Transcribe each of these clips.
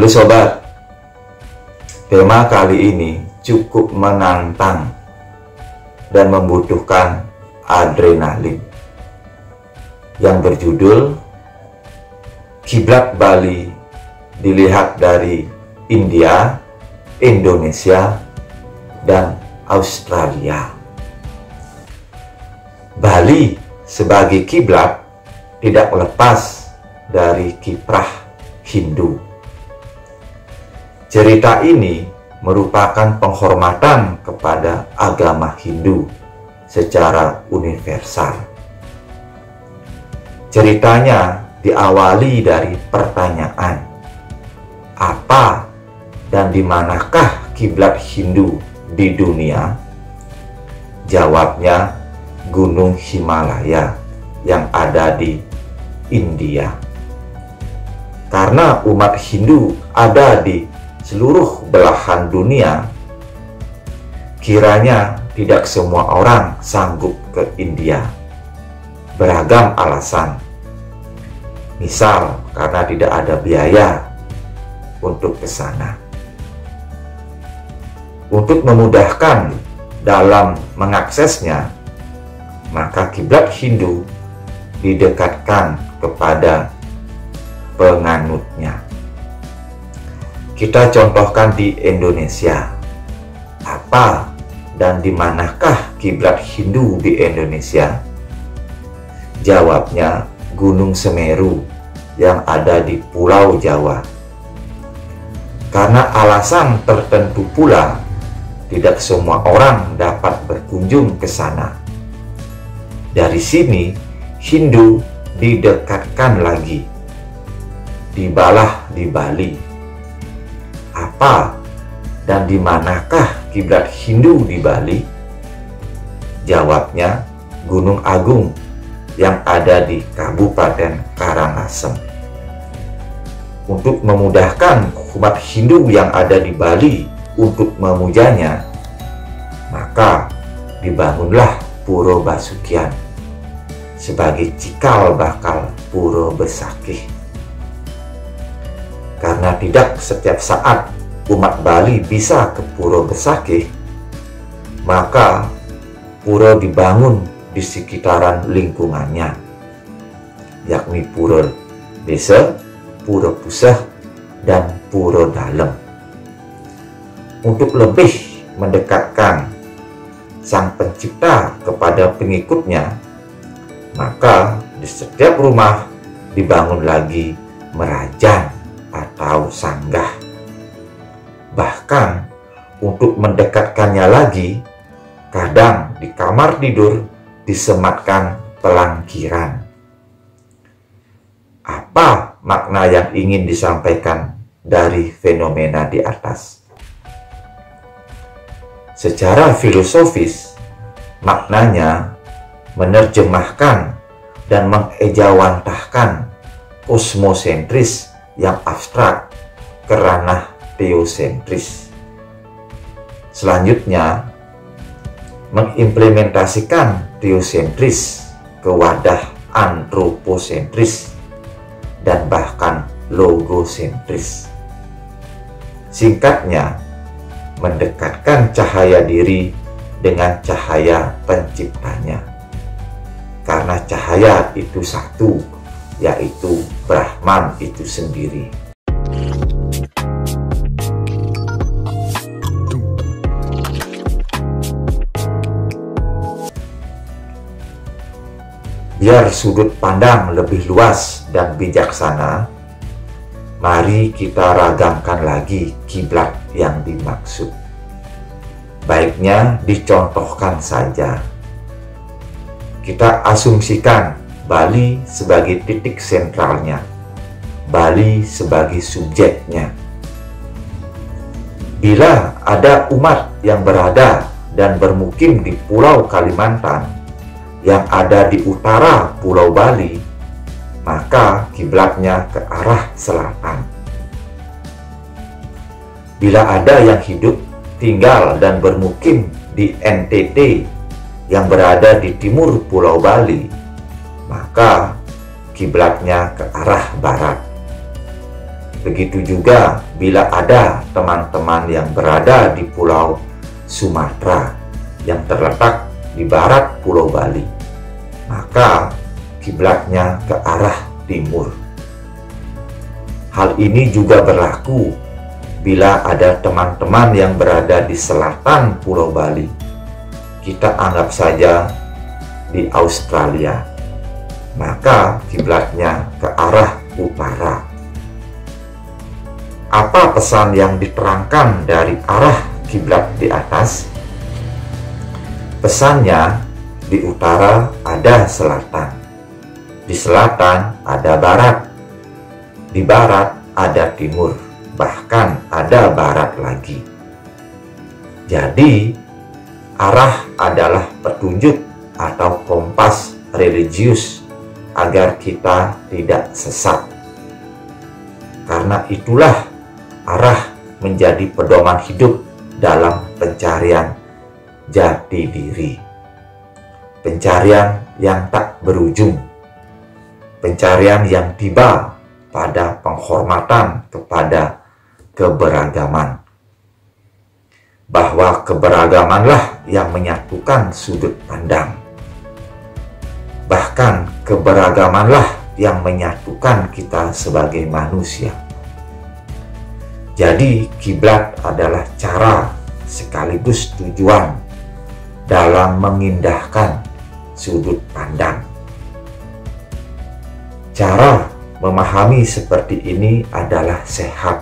Halo sobat, tema kali ini cukup menantang dan membutuhkan adrenalin yang berjudul Kiblat Bali dilihat dari India, Indonesia, dan Australia. Bali sebagai kiblat tidak lepas dari kiprah Hindu. Cerita ini merupakan penghormatan kepada agama Hindu secara universal. Ceritanya diawali dari pertanyaan, apa dan di manakah kiblat Hindu di dunia? Jawabnya, Gunung Himalaya yang ada di India. Karena umat Hindu ada di seluruh belahan dunia, kiranya tidak semua orang sanggup ke India. Beragam alasan. Misal karena tidak ada biaya untuk ke sana. Untuk memudahkan dalam mengaksesnya, maka kiblat Hindu didekatkan kepada penganutnya. Kita contohkan di Indonesia. Apa dan di manakah kiblat Hindu di Indonesia? Jawabnya, Gunung Semeru yang ada di Pulau Jawa. Karena alasan tertentu pula, tidak semua orang dapat berkunjung ke sana. Dari sini, Hindu didekatkan lagi. Dibalah di Bali. Apa dan di manakah kiblat Hindu di Bali? Jawabnya, Gunung Agung yang ada di Kabupaten Karangasem. Untuk memudahkan umat Hindu yang ada di Bali untuk memujanya, maka dibangunlah Puro Basukian sebagai cikal bakal Puro Besakih. Karena tidak setiap saat umat Bali bisa ke Puro Besakih, maka pura dibangun di sekitaran lingkungannya, yakni Puro Desa, Puro Puseh, dan Puro Dalem. Untuk lebih mendekatkan Sang Pencipta kepada pengikutnya, maka di setiap rumah dibangun lagi merajan atau sanggah. Bahkan untuk mendekatkannya lagi, kadang di kamar tidur disematkan pelangkiran. Apa makna yang ingin disampaikan dari fenomena di atas? Secara filosofis, maknanya menerjemahkan dan mengejawantahkan kosmosentris yang abstrak ke ranah teosentris. Selanjutnya, mengimplementasikan teosentris ke wadah antroposentris dan bahkan logosentris. Singkatnya, mendekatkan cahaya diri dengan cahaya penciptanya. Karena cahaya itu satu, yaitu Brahman itu sendiri. Biar sudut pandang lebih luas dan bijaksana, mari kita ragamkan lagi kiblat yang dimaksud. Baiknya dicontohkan saja. Kita asumsikan Bali sebagai titik sentralnya, Bali sebagai subjeknya. Bila ada umat yang berada dan bermukim di Pulau Kalimantan yang ada di utara Pulau Bali, maka kiblatnya ke arah selatan. Bila ada yang hidup, tinggal dan bermukim di NTT yang berada di timur Pulau Bali, maka kiblatnya ke arah barat. Begitu juga bila ada teman-teman yang berada di Pulau Sumatera yang terletak di barat Pulau Bali, maka kiblatnya ke arah timur. Hal ini juga berlaku bila ada teman-teman yang berada di selatan Pulau Bali. Kita anggap saja di Australia, maka kiblatnya ke arah utara. Apa pesan yang diterangkan dari arah kiblat di atas? Pesannya, di utara ada selatan, di selatan ada barat, di barat ada timur, bahkan ada barat lagi. Jadi, arah adalah petunjuk atau kompas religius agar kita tidak sesat. Karena itulah arah menjadi pedoman hidup dalam pencarian jati diri. Pencarian yang tak berujung. Pencarian yang tiba pada penghormatan kepada keberagaman. Bahwa keberagamanlah yang menyatukan sudut pandang. Bahkan keberagamanlah yang menyatukan kita sebagai manusia. Jadi kiblat adalah cara sekaligus tujuan dalam mengindahkan sudut pandang. Cara memahami seperti ini adalah sehat.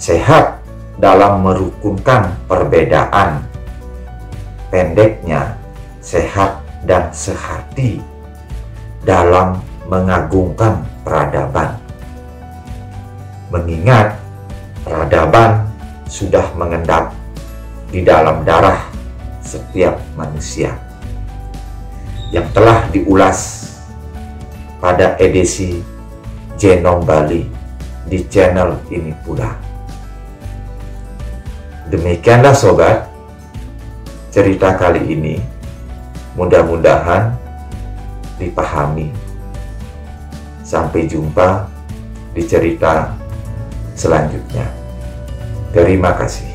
Sehat dalam merukunkan perbedaan. Pendeknya, sehat dan sehati dalam mengagungkan peradaban. Mengingat peradaban sudah mengendap di dalam darah setiap manusia, yang telah diulas pada edisi Genom Bali di channel ini pula. Demikianlah sobat, cerita kali ini mudah-mudahan dipahami. Sampai jumpa di cerita selanjutnya. Terima kasih.